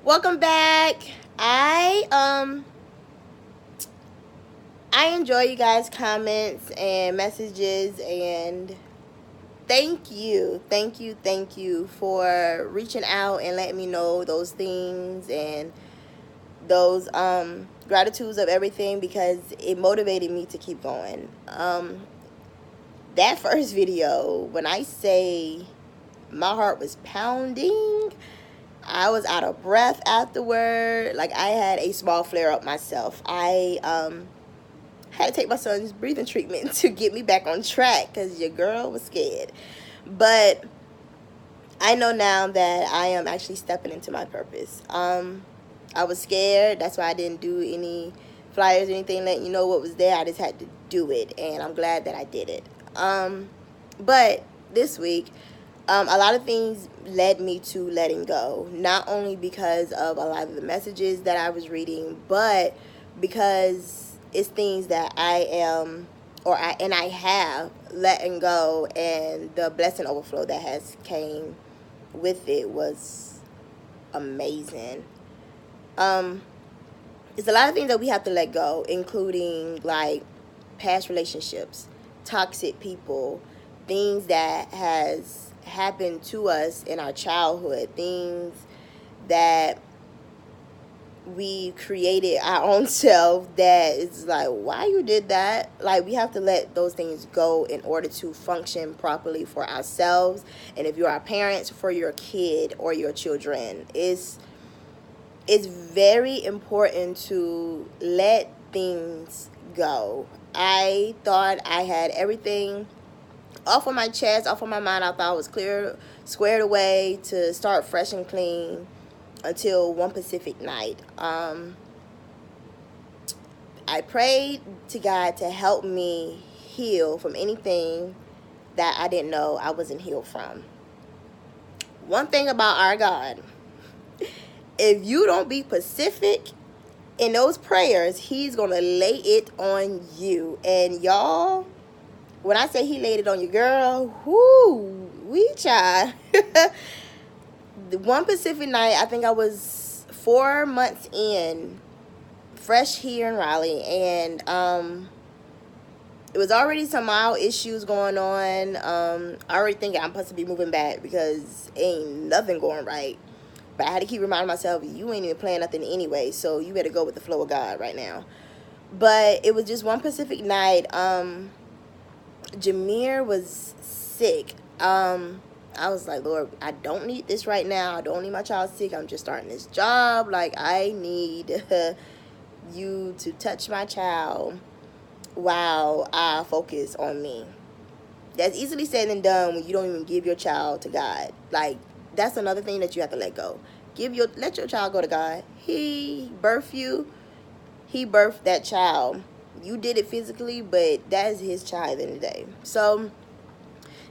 Welcome back. I enjoy you guys' comments and messages, and thank you for reaching out and letting me know those things and those gratitudes of everything, because it motivated me to keep going. That first video, when I say my heart was pounding, I was out of breath afterward. Like, I had a small flare up myself. I had to take my son's breathing treatment to get me back on track because your girl was scared. But I know now that I am actually stepping into my purpose. I was scared. That's why I didn't do any flyers or anything letting you know what was there. I just had to do it, and I'm glad that I did it. But this week, a lot of things led me to letting go. Not only because of a lot of the messages that I was reading, but because it's things that I have letting go, and the blessing overflow that has came with it was amazing. It's a lot of things that we have to let go, including like past relationships, toxic people, things that has happened to us in our childhood, things that we created our own self that it's like, why you did that? Like, we have to let those things go in order to function properly for ourselves, and if you're our parents, for your kid or your children. It's very important to let things go. I thought I had everything off of my chest, off of my mind. I thought I was clear, squared away to start fresh and clean until one Pacific night. I prayed to God to help me heal from anything that I didn't know I wasn't healed from. One thing about our God, if you don't be Pacific in those prayers, he's going to lay it on you. And y'all, when I say he laid it on your girl, whoo, we child. The one Pacific night, I think I was 4 months in, fresh here in Raleigh, and it was already some mild issues going on. I already think I'm supposed to be moving back because ain't nothing going right. But I had to keep reminding myself, you ain't even playing nothing anyway, so you better go with the flow of God right now. But it was just one Pacific night. Jameer was sick. I was like, Lord, I don't need this right now. I don't need my child sick. I'm just starting this job. Like, I need you to touch my child while I focus on me. That's easily said and done when you don't even give your child to God. Like, that's another thing that you have to let go. Let your child go to God. He birthed you. He birthed that child. You did it physically, but that is his child at the end of the day. So,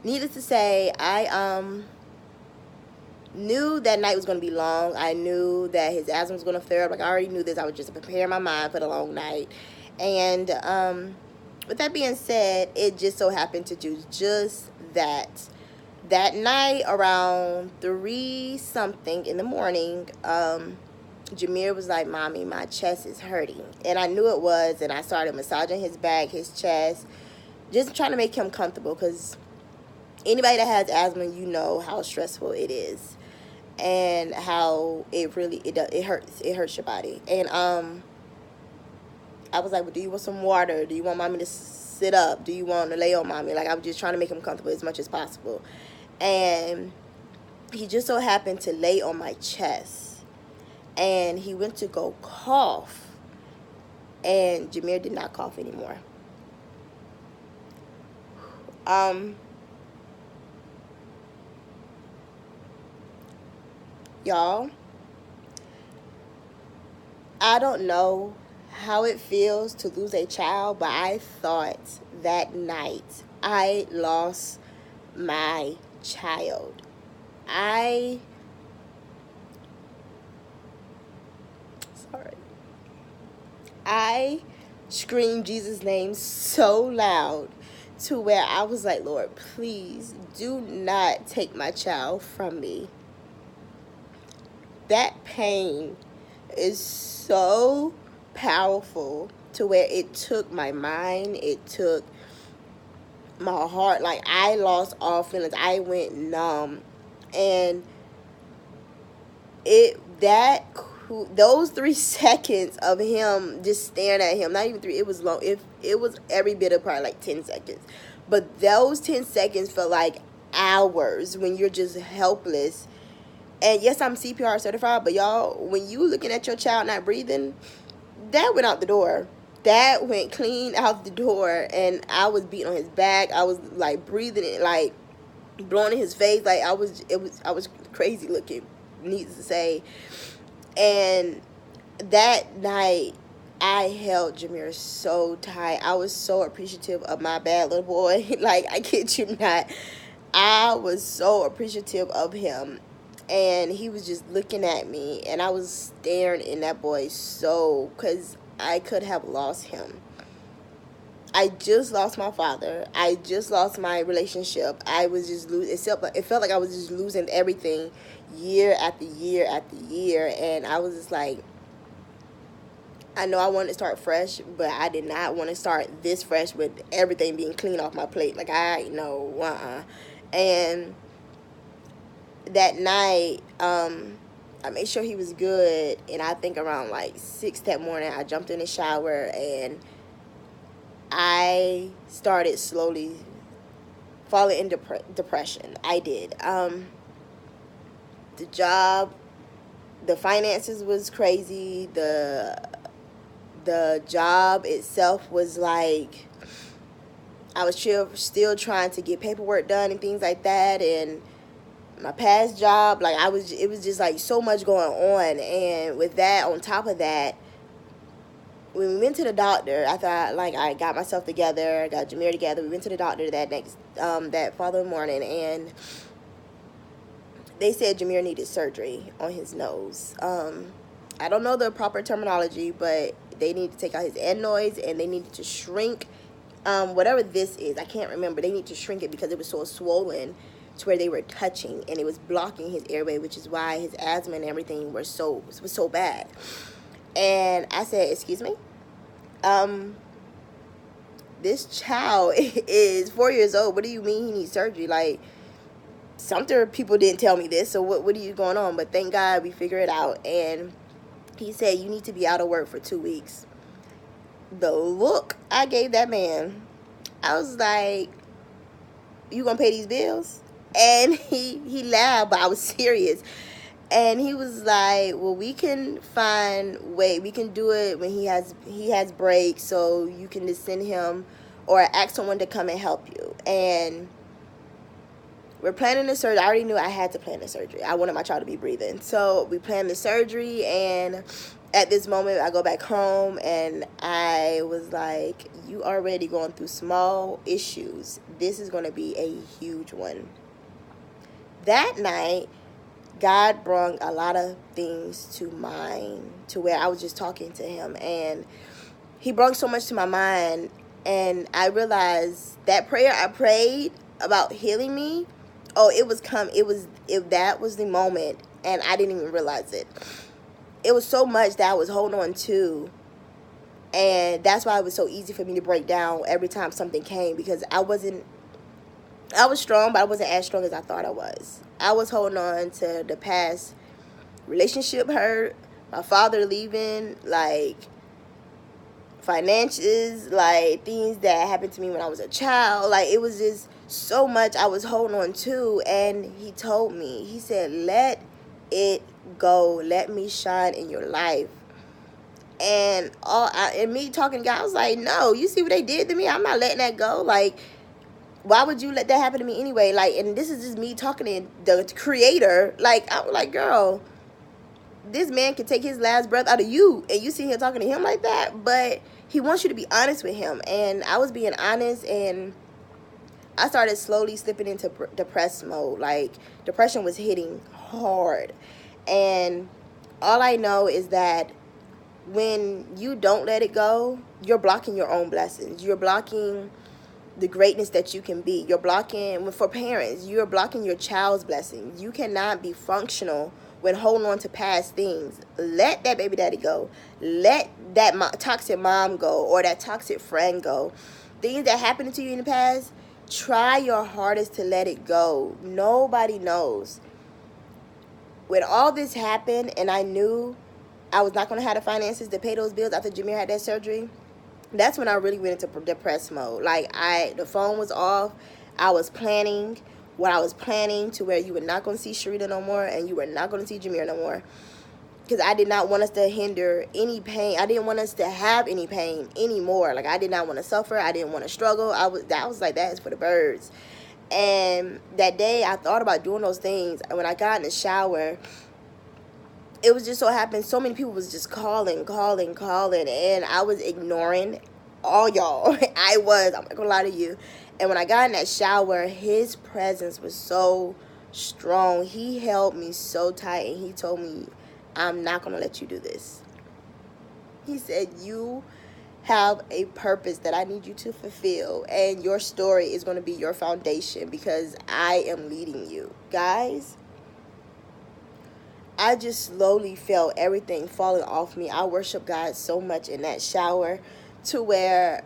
needless to say, I knew that night was going to be long. I knew that his asthma was going to flare up. Like, I already knew this. I was just preparing my mind for the long night. And with that being said, it just so happened to do just that. That night, around 3-something in the morning, Jameer was like, Mommy, my chest is hurting. And I knew it was, and I started massaging his back, his chest, just trying to make him comfortable, because anybody that has asthma, you know how stressful it is and how it hurts your body. And I was like, well, do you want some water? Do you want Mommy to sit up? Do you want to lay on Mommy? Like, I was just trying to make him comfortable as much as possible. And he just so happened to lay on my chest, and he went to go cough, and Jameer did not cough anymore. Y'all, I don't know how it feels to lose a child, but I thought that night I lost my child. I screamed Jesus' name so loud to where I was like, Lord, please do not take my child from me. that pain is so powerful to where it took my mind, it took my heart. Like, I lost all feelings. I went numb. And those 3 seconds of him just staring at him, not even 3, it was long. It was every bit of probably like 10 seconds. But those 10 seconds felt like hours when you're just helpless. And yes, I'm CPR certified, but y'all, when you looking at your child not breathing, that went out the door. That went clean out the door. And I was beating on his back. I was like breathing it, like blowing in his face. Like I was crazy looking, needless to say. And that night, I held Jameer so tight. I was so appreciative of my bad little boy. Like, I kid you not. I was so appreciative of him. And he was just looking at me. And I was staring in that boy's soul. Because I could have lost him. I just lost my father. I just lost my relationship. I was just losing. It felt like I was just losing everything year after year after year. And I was just like, I know I wanted to start fresh, but I did not want to start this fresh with everything being clean off my plate. Like, I know, And that night, I made sure he was good. And I think around like 6 that morning, I jumped in the shower and I started slowly falling into depression. I did. The job, the finances was crazy. The job itself was like, I was still trying to get paperwork done and things like that. And my past job, like it was just like so much going on. And with that, on top of that, when we went to the doctor, I thought, like, I got myself together, I got Jameer together. We went to the doctor that following morning, and they said Jameer needed surgery on his nose. I don't know the proper terminology, but they need to take out his adenoids, and they needed to shrink whatever this is. I can't remember. They need to shrink it because it was so swollen to where they were touching, and it was blocking his airway, which is why his asthma and everything was so bad. And I said, excuse me? This child is 4 years old. What do you mean he needs surgery? Like, some people didn't tell me this, so what are you going on? But thank God we figured it out. And he said, you need to be out of work for 2 weeks. The look I gave that man, I was like, you gonna pay these bills? And he laughed, but I was serious. And he was like, well, we can we can do it when he has breaks, so you can just send him or ask someone to come and help you. And we're planning the surgery. I already knew I had to plan the surgery. I wanted my child to be breathing. So we planned the surgery, and at this moment, I go back home, and I was like, you already going through small issues. This is going to be a huge one. That night, God brought a lot of things to mind to where I was just talking to him, and he brought so much to my mind. And I realized that prayer I prayed about healing me, that was the moment, and I didn't even realize it. It was so much that I was holding on to, and that's why it was so easy for me to break down every time something came, because I was strong, but I wasn't as strong as I thought I was. I was holding on to the past relationship hurt, my father leaving, like finances, like things that happened to me when I was a child. Like, it was just so much I was holding on to. And he told me, he said, let it go. Let me shine in your life. And me talking to God, I was like, no, you see what they did to me? I'm not letting that go. Like, why would you let that happen to me anyway? Like, and this is just me talking to the creator. Like, I was like, girl, this man can take his last breath out of you, and you sit here talking to him like that. But he wants you to be honest with him. And I was being honest, and I started slowly slipping into depressed mode. Like, depression was hitting hard. And all I know is that when you don't let it go, you're blocking your own blessings. You're blocking the greatness that you can be. You're blocking, for parents, you're blocking your child's blessings. You cannot be functional when holding on to past things. Let that baby daddy go. Let that toxic mom go, or that toxic friend go. Things that happened to you in the past, try your hardest to let it go. Nobody knows. When all this happened and I knew I was not going to have the finances to pay those bills after Jameer had that surgery, that's when I really went into depressed mode. Like, the phone was off. I was planning what I was planning, to where you were not going to see Sharita no more, and you were not going to see Jameer no more. Because I did not want us to hinder any pain. I didn't want us to have any pain anymore. Like, I did not want to suffer. I didn't want to struggle. I was like, that is for the birds. And that day, I thought about doing those things. And when I got in the shower, it was just so happened, so many people was just calling, and I was ignoring all y'all. I'm not gonna lie to you. And when I got in that shower, his presence was so strong. He held me so tight, and he told me, I'm not gonna let you do this. He said, you have a purpose that I need you to fulfill, and your story is going to be your foundation, because I am leading you. Guys, I just slowly felt everything falling off me. I worship God so much in that shower, to where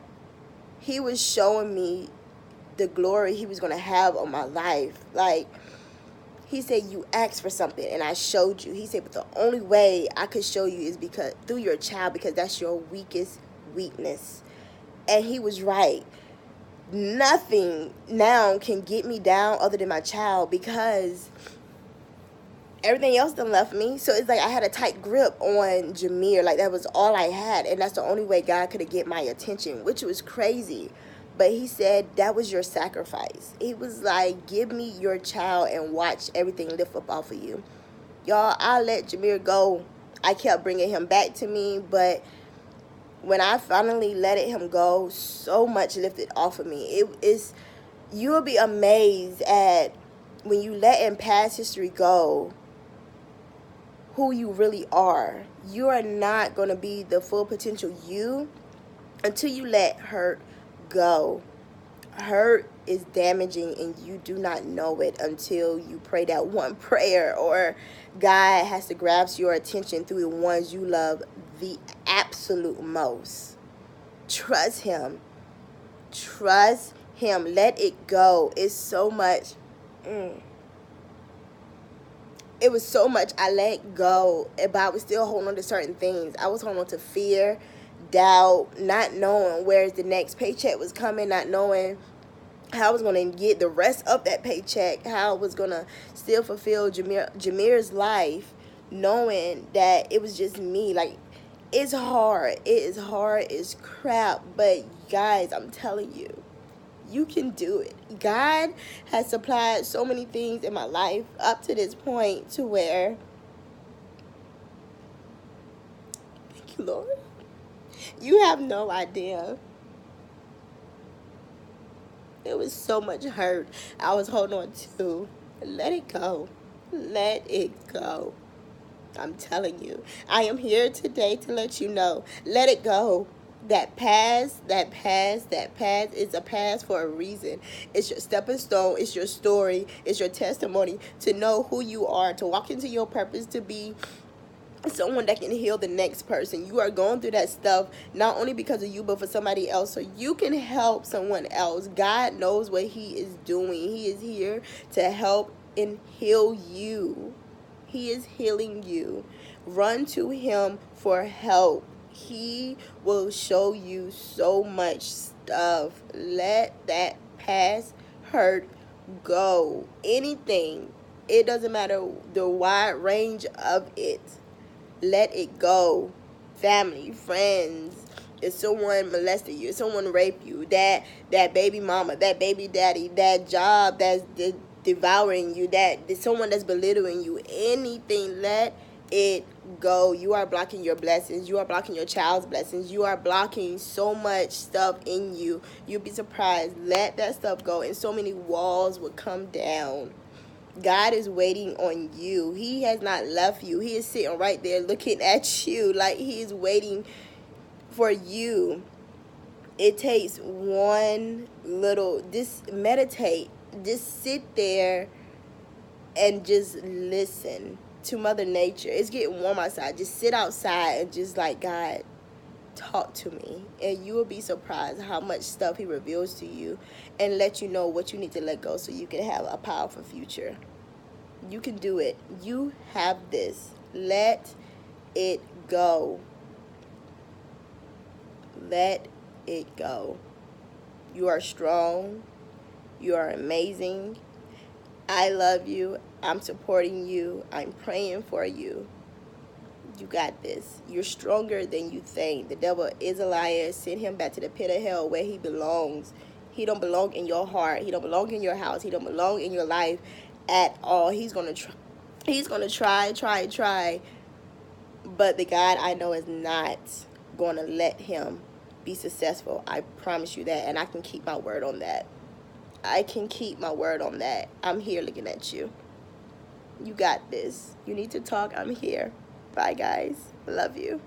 he was showing me the glory he was going to have on my life. Like, he said, you asked for something and I showed you. He said, but the only way I could show you is because through your child, because that's your weakest weakness. And he was right. Nothing now can get me down other than my child, because everything else done left me. So it's like I had a tight grip on Jameer. Like, that was all I had. And that's the only way God could have get my attention, which was crazy. But he said, that was your sacrifice. He was like, give me your child and watch everything lift up off of you. Y'all, I let Jameer go. I kept bringing him back to me. But when I finally let him go, so much lifted off of me. You'll be amazed at, when you let in past history go, who you really are. You are not going to be the full potential you until you let hurt go. Hurt is damaging, and you do not know it until you pray that one prayer, or God has to grasp your attention through the ones you love the absolute most. Trust him. Trust him. Let it go. It's so much. It was so much I let go, but I was still holding on to certain things. I was holding on to fear, doubt, not knowing where the next paycheck was coming, not knowing how I was going to get the rest of that paycheck, how I was going to still fulfill Jameer's life, knowing that it was just me. Like, it's hard. It is hard as crap. But guys, I'm telling you, you can do it. God has supplied so many things in my life up to this point, to where, thank you, Lord. You have no idea. It was so much hurt I was holding on to. Let it go. Let it go. I'm telling you. I am here today to let you know. Let it go. That past is a past for a reason. It's your stepping stone. It's your story. It's your testimony to know who you are, to walk into your purpose, to be someone that can heal the next person. You are going through that stuff not only because of you, but for somebody else, so you can help someone else. God knows what he is doing. He is here to help and heal you. He is healing you. Run to him for help. He will show you so much stuff. Let that past hurt go. Anything. It doesn't matter the wide range of it. Let it go. Family, friends, if someone molested you, if someone raped you, that baby mama, that baby daddy, that job that's devouring you, that someone that's belittling you, anything, let it go. You are blocking your blessings. You are blocking your child's blessings. You are blocking so much stuff in you. You'll be surprised. Let that stuff go, and so many walls will come down. God is waiting on you. He has not left you. He is sitting right there looking at you, like he is waiting for you. It takes one little, just meditate. Just sit there and just listen. to Mother Nature. It's getting warm outside. Just sit outside and just like, God, talk to me. And you will be surprised how much stuff he reveals to you and let you know what you need to let go so you can have a powerful future. You can do it. You have this. Let it go. Let it go. You are strong. You are amazing. I love you. I'm supporting you. I'm praying for you. You got this. You're stronger than you think. The devil is a liar. Send him back to the pit of hell where he belongs. He don't belong in your heart. He don't belong in your house. He don't belong in your life at all. He's gonna try. He's gonna try. But the God I know is not gonna let him be successful. I promise you that, and I can keep my word on that. I can keep my word on that. I'm here looking at you. You got this. You need to talk. I'm here. Bye, guys. Love you.